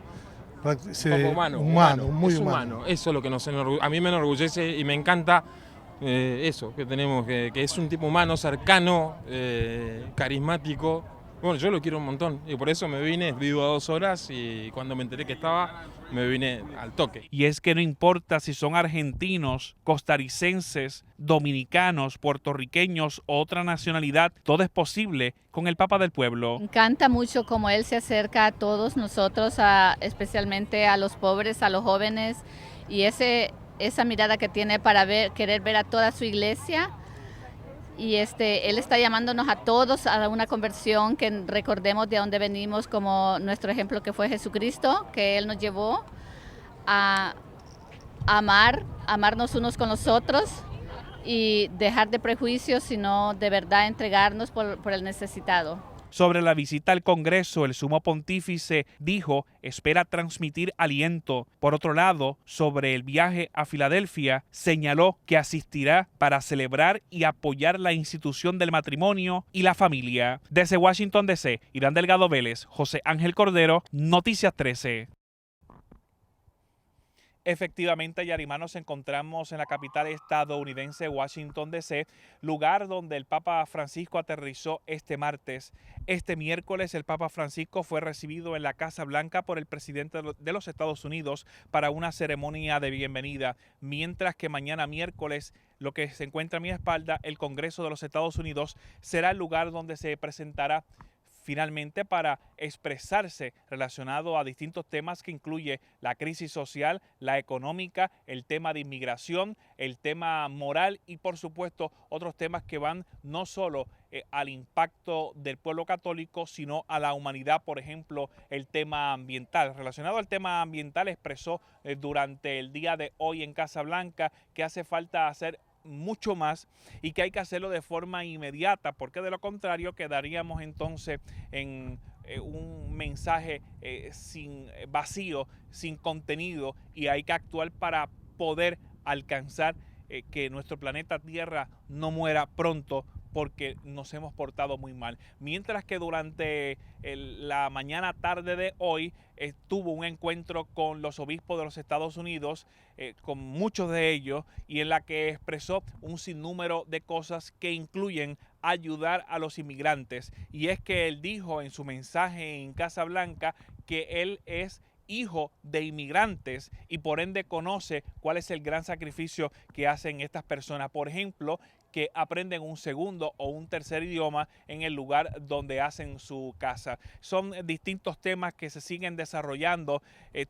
Muy humano. Eso es lo que a mí me enorgullece y me encanta eso que tenemos, que es un tipo humano, cercano, carismático. Bueno, yo lo quiero un montón y por eso me vine, vivo a 2 horas y cuando me enteré que estaba, me vine al toque. Y es que no importa si son argentinos, costarricenses, dominicanos, puertorriqueños o otra nacionalidad, todo es posible con el Papa del Pueblo. Me encanta mucho cómo él se acerca a todos nosotros, especialmente a los pobres, a los jóvenes, y esa mirada que tiene para querer ver a toda su iglesia. Y él está llamándonos a todos a una conversión, que recordemos de dónde venimos, como nuestro ejemplo que fue Jesucristo, que Él nos llevó a amarnos unos con los otros y dejar de prejuicios, sino de verdad entregarnos por el necesitado. Sobre la visita al Congreso, el Sumo Pontífice dijo espera transmitir aliento. Por otro lado, sobre el viaje a Filadelfia, señaló que asistirá para celebrar y apoyar la institución del matrimonio y la familia. Desde Washington, D.C., Irán Delgado Vélez, José Ángel Cordero, Noticias 13. Efectivamente, Yarimar, nos encontramos en la capital estadounidense, Washington, D.C., lugar donde el Papa Francisco aterrizó este martes. Este miércoles, el Papa Francisco fue recibido en la Casa Blanca por el presidente de los Estados Unidos para una ceremonia de bienvenida, mientras que mañana miércoles, lo que se encuentra a mi espalda, el Congreso de los Estados Unidos, será el lugar donde se presentará finalmente para expresarse relacionado a distintos temas que incluye la crisis social, la económica, el tema de inmigración, el tema moral y por supuesto otros temas que van no solo al impacto del pueblo católico, sino a la humanidad, por ejemplo, el tema ambiental. Relacionado al tema ambiental, expresó durante el día de hoy en Casa Blanca que hace falta hacer mucho más y que hay que hacerlo de forma inmediata, porque de lo contrario quedaríamos entonces en un mensaje sin vacío, sin contenido, y hay que actuar para poder alcanzar que nuestro planeta Tierra no muera pronto, porque nos hemos portado muy mal. Mientras que durante la mañana tarde de hoy tuvo un encuentro con los obispos de los Estados Unidos, con muchos de ellos, y en la que expresó un sinnúmero de cosas que incluyen ayudar a los inmigrantes. Y es que él dijo en su mensaje en Casa Blanca que él es hijo de inmigrantes y por ende conoce cuál es el gran sacrificio que hacen estas personas. Por ejemplo, que aprenden un segundo o un tercer idioma en el lugar donde hacen su casa. Son distintos temas que se siguen desarrollando,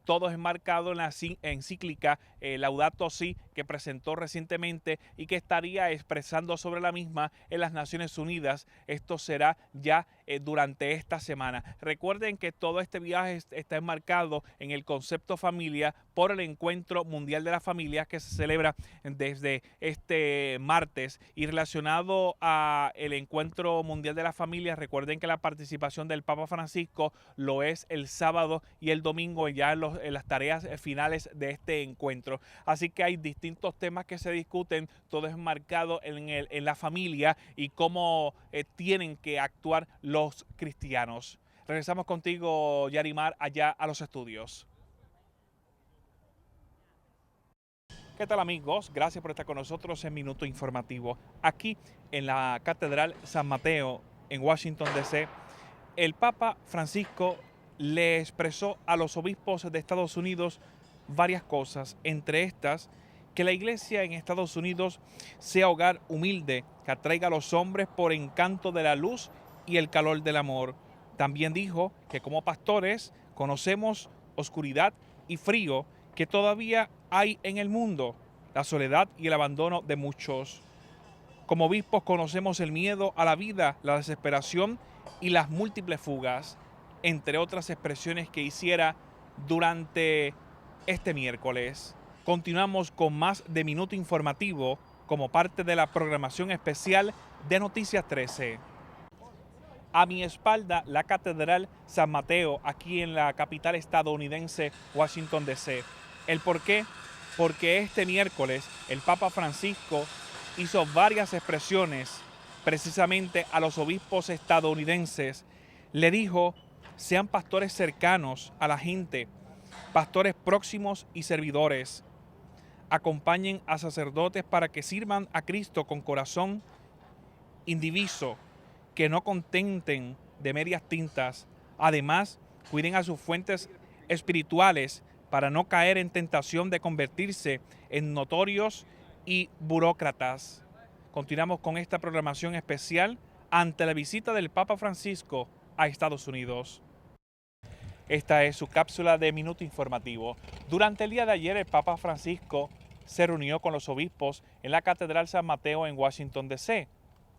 todo enmarcado en la encíclica Laudato Si, que presentó recientemente y que estaría expresando sobre la misma en las Naciones Unidas. Esto será ya durante esta semana. Recuerden que todo este viaje está enmarcado en el concepto familia por el Encuentro Mundial de la Familia que se celebra desde este martes. Y relacionado a el Encuentro Mundial de la Familia, recuerden que la participación del Papa Francisco lo es el sábado y el domingo ya en las tareas finales de este encuentro. Así que hay distintos temas que se discuten, todo es enmarcado en la familia y cómo tienen que actuar los cristianos. Regresamos contigo, Yarimar, allá a los estudios. ¿Qué tal, amigos? Gracias por estar con nosotros en Minuto Informativo. Aquí en la Catedral San Mateo en Washington, D.C., el Papa Francisco le expresó a los obispos de Estados Unidos varias cosas, entre estas que la iglesia en Estados Unidos sea hogar humilde, que atraiga a los hombres por encanto de la luz y el calor del amor. También dijo que como pastores conocemos oscuridad y frío que todavía hay en el mundo, la soledad y el abandono de muchos. Como obispos conocemos el miedo a la vida, la desesperación y las múltiples fugas, entre otras expresiones que hiciera durante este miércoles. Continuamos con más de Minuto Informativo como parte de la programación especial de Noticias 13. A mi espalda, la Catedral San Mateo, aquí en la capital estadounidense, Washington, D.C. ¿El por qué? Porque este miércoles el Papa Francisco hizo varias expresiones precisamente a los obispos estadounidenses. Le dijo, sean pastores cercanos a la gente, pastores próximos y servidores. Acompañen a sacerdotes para que sirvan a Cristo con corazón indiviso, que no contenten de medias tintas. Además, cuiden a sus fuentes espirituales para no caer en tentación de convertirse en notorios y burócratas. Continuamos con esta programación especial ante la visita del Papa Francisco a Estados Unidos. Esta es su cápsula de Minuto Informativo. Durante el día de ayer, el Papa Francisco se reunió con los obispos en la Catedral San Mateo en Washington, D.C.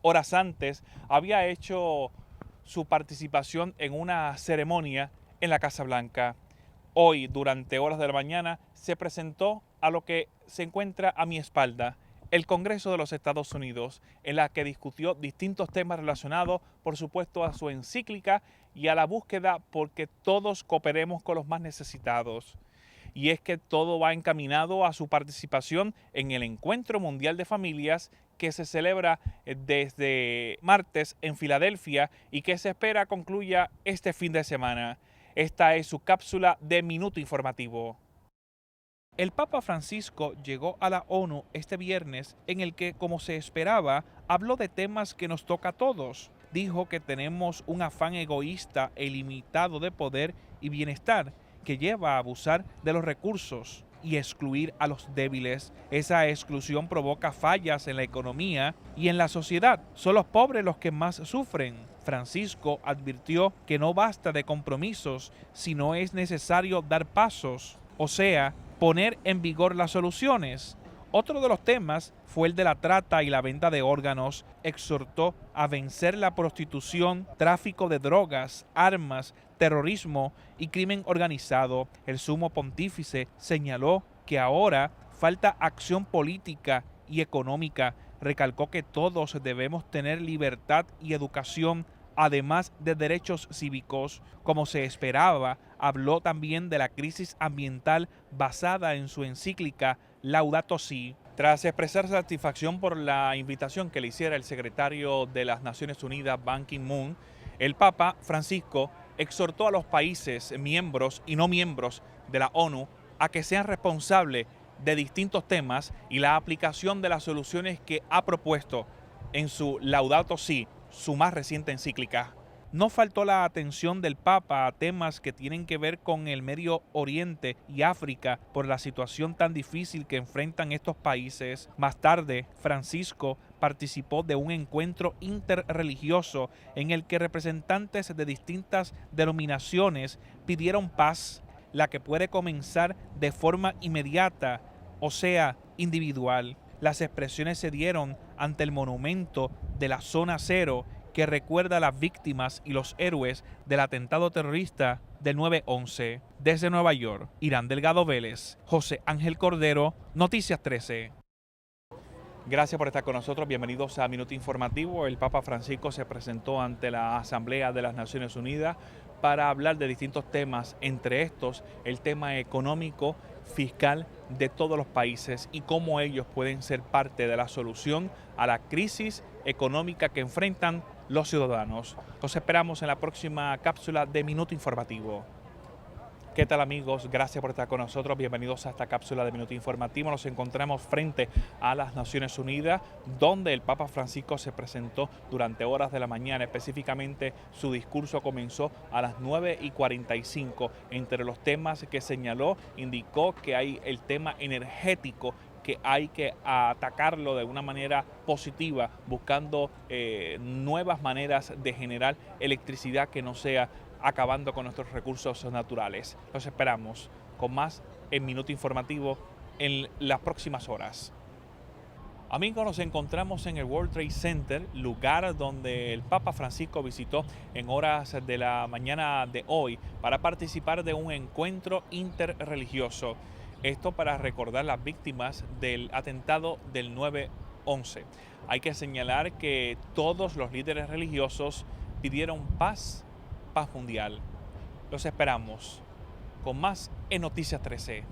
Horas antes, había hecho su participación en una ceremonia en la Casa Blanca. Hoy, durante horas de la mañana, se presentó a lo que se encuentra a mi espalda, el Congreso de los Estados Unidos, en la que discutió distintos temas relacionados, por supuesto, a su encíclica y a la búsqueda porque todos cooperemos con los más necesitados. Y es que todo va encaminado a su participación en el Encuentro Mundial de Familias que se celebra desde martes en Filadelfia y que se espera concluya este fin de semana. Esta es su cápsula de Minuto Informativo. El Papa Francisco llegó a la ONU este viernes en el que, como se esperaba, habló de temas que nos toca a todos. Dijo que tenemos un afán egoísta e ilimitado de poder y bienestar que lleva a abusar de los recursos y excluir a los débiles. Esa exclusión provoca fallas en la economía y en la sociedad. Son los pobres los que más sufren. Francisco advirtió que no basta de compromisos, sino es necesario dar pasos, o sea, poner en vigor las soluciones. Otro de los temas fue el de la trata y la venta de órganos. Exhortó a vencer la prostitución, tráfico de drogas, armas, terrorismo y crimen organizado. El sumo pontífice señaló que ahora falta acción política y económica. Recalcó que todos debemos tener libertad y educación, además de derechos cívicos. Como se esperaba, habló también de la crisis ambiental basada en su encíclica Laudato Si. Tras expresar satisfacción por la invitación que le hiciera el secretario de las Naciones Unidas, Ban Ki-moon, el Papa Francisco exhortó a los países miembros y no miembros de la ONU a que sean responsables de distintos temas y la aplicación de las soluciones que ha propuesto en su Laudato Si, su más reciente encíclica. No faltó la atención del Papa a temas que tienen que ver con el Medio Oriente y África por la situación tan difícil que enfrentan estos países. Más tarde, Francisco participó de un encuentro interreligioso en el que representantes de distintas denominaciones pidieron paz, la que puede comenzar de forma inmediata, o sea, individual. Las expresiones se dieron ante el monumento de la Zona Cero que recuerda a las víctimas y los héroes del atentado terrorista del 9/11. Desde Nueva York, Irán Delgado Vélez, José Ángel Cordero, Noticias 13. Gracias por estar con nosotros. Bienvenidos a Minuto Informativo. El Papa Francisco se presentó ante la Asamblea de las Naciones Unidas para hablar de distintos temas, entre estos el tema económico, fiscal de todos los países y cómo ellos pueden ser parte de la solución a la crisis económica que enfrentan los ciudadanos. Los esperamos en la próxima cápsula de Minuto Informativo. ¿Qué tal, amigos? Gracias por estar con nosotros. Bienvenidos a esta cápsula de Minuto Informativo. Nos encontramos frente a las Naciones Unidas, donde el Papa Francisco se presentó durante horas de la mañana. Específicamente, su discurso comenzó a las 9:45. Entre los temas que señaló, indicó que hay el tema energético, que hay que atacarlo de una manera positiva, buscando nuevas maneras de generar electricidad que no sea acabando con nuestros recursos naturales. Los esperamos con más en Minuto Informativo en las próximas horas. Amigos, nos encontramos en el World Trade Center, lugar donde el Papa Francisco visitó en horas de la mañana de hoy para participar de un encuentro interreligioso. Esto para recordar las víctimas del atentado del 9/11. Hay que señalar que todos los líderes religiosos pidieron paz mundial. Los esperamos con más en Noticias 13.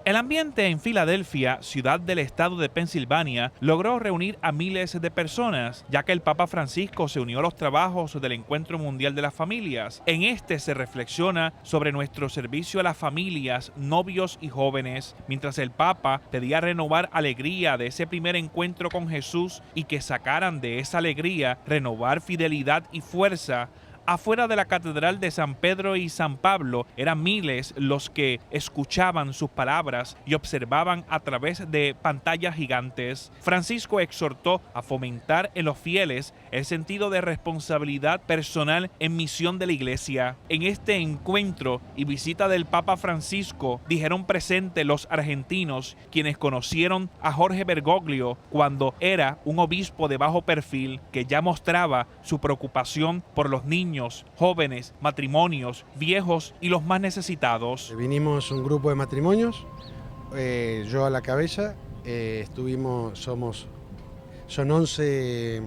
El ambiente en Filadelfia, ciudad del estado de Pensilvania, logró reunir a miles de personas, ya que el Papa Francisco se unió a los trabajos del Encuentro Mundial de las Familias. En este se reflexiona sobre nuestro servicio a las familias, novios y jóvenes, mientras el Papa pedía renovar alegría de ese primer encuentro con Jesús y que sacaran de esa alegría, renovar fidelidad y fuerza. Afuera de la Catedral de San Pedro y San Pablo eran miles los que escuchaban sus palabras y observaban a través de pantallas gigantes. Francisco exhortó a fomentar en los fieles el sentido de responsabilidad personal en misión de la Iglesia. En este encuentro y visita del Papa Francisco dijeron presente los argentinos, quienes conocieron a Jorge Bergoglio cuando era un obispo de bajo perfil que ya mostraba su preocupación por los niños, jóvenes, matrimonios, viejos y los más necesitados. Vinimos un grupo de matrimonios, yo a la cabeza, son 11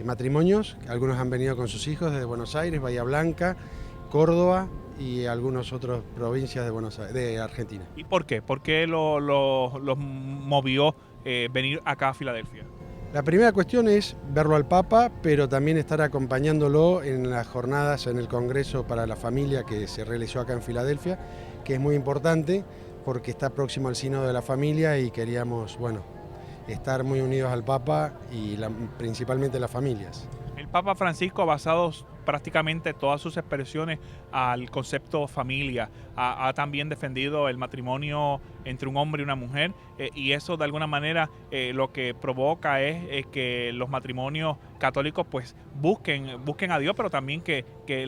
matrimonios, algunos han venido con sus hijos desde Buenos Aires, Bahía Blanca, Córdoba y algunas otras provincias de Argentina. ¿Y por qué? ¿Por qué los movió venir acá a Filadelfia? La primera cuestión es verlo al Papa, pero también estar acompañándolo en las jornadas en el Congreso para la Familia que se realizó acá en Filadelfia, que es muy importante porque está próximo al sínodo de la familia y queríamos, bueno, estar muy unidos al Papa y principalmente las familias. El Papa Francisco ha basado prácticamente todas sus expresiones al concepto familia. Ha también defendido el matrimonio entre un hombre y una mujer y eso de alguna manera lo que provoca es que los matrimonios católicos pues busquen a Dios, pero también que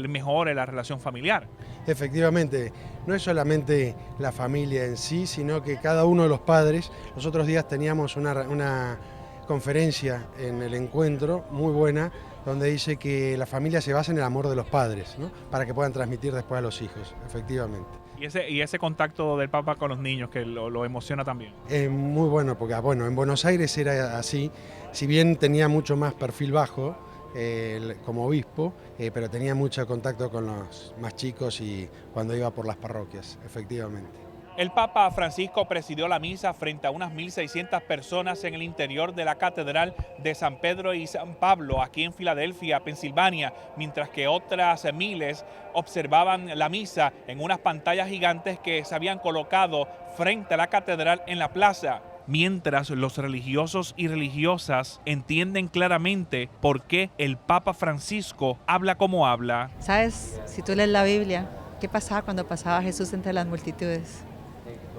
mejore la relación familiar. Efectivamente, no es solamente la familia en sí, sino que cada uno de los padres. Los otros días teníamos una conferencia en el encuentro muy buena, donde dice que la familia se basa en el amor de los padres, ¿no? Para que puedan transmitir después a los hijos, efectivamente. Y ese contacto del Papa con los niños que lo emociona también. Muy bueno, porque bueno, en Buenos Aires era así, si bien tenía mucho más perfil bajo como obispo, pero tenía mucho contacto con los más chicos y cuando iba por las parroquias, efectivamente. El Papa Francisco presidió la misa frente a unas 1.600 personas en el interior de la Catedral de San Pedro y San Pablo, aquí en Filadelfia, Pensilvania, mientras que otras miles observaban la misa en unas pantallas gigantes que se habían colocado frente a la catedral en la plaza. Mientras los religiosos y religiosas entienden claramente por qué el Papa Francisco habla como habla. ¿Sabes? Si tú lees la Biblia, ¿qué pasaba cuando pasaba Jesús entre las multitudes?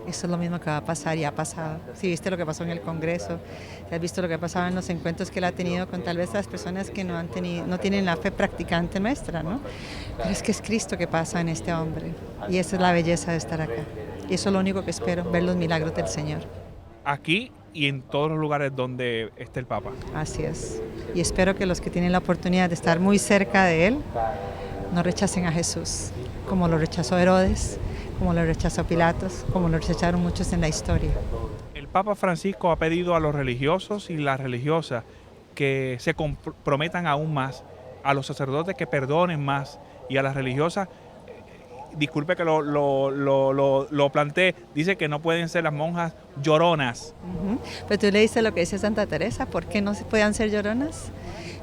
Eso es lo mismo que va a pasar y ha pasado. Si viste lo que pasó en el Congreso, si has visto lo que ha pasado en los encuentros que él ha tenido con tal vez las personas que no tienen la fe practicante nuestra, ¿no? Pero es que es Cristo que pasa en este hombre y esa es la belleza de estar acá. Y eso es lo único que espero, ver los milagros del Señor. Aquí y en todos los lugares donde esté el Papa. Así es. Y espero que los que tienen la oportunidad de estar muy cerca de él no rechacen a Jesús, como lo rechazó Herodes, como lo rechazó Pilatos, como lo rechazaron muchos en la historia. El Papa Francisco ha pedido a los religiosos y las religiosas que se comprometan aún más, a los sacerdotes que perdonen más y a las religiosas, disculpe que lo planteé, dice que no pueden ser las monjas lloronas. Pero tú le dices lo que dice Santa Teresa, ¿por qué no se pueden ser lloronas?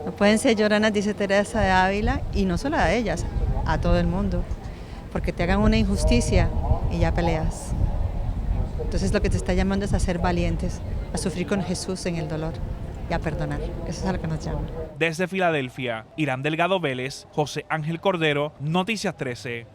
No pueden ser lloronas, dice Teresa de Ávila, y no solo a ellas, a todo el mundo. Porque te hagan una injusticia y ya peleas. Entonces lo que te está llamando es a ser valientes, a sufrir con Jesús en el dolor y a perdonar. Eso es a lo que nos llama. Desde Filadelfia, Irán Delgado Vélez, José Ángel Cordero, Noticias 13.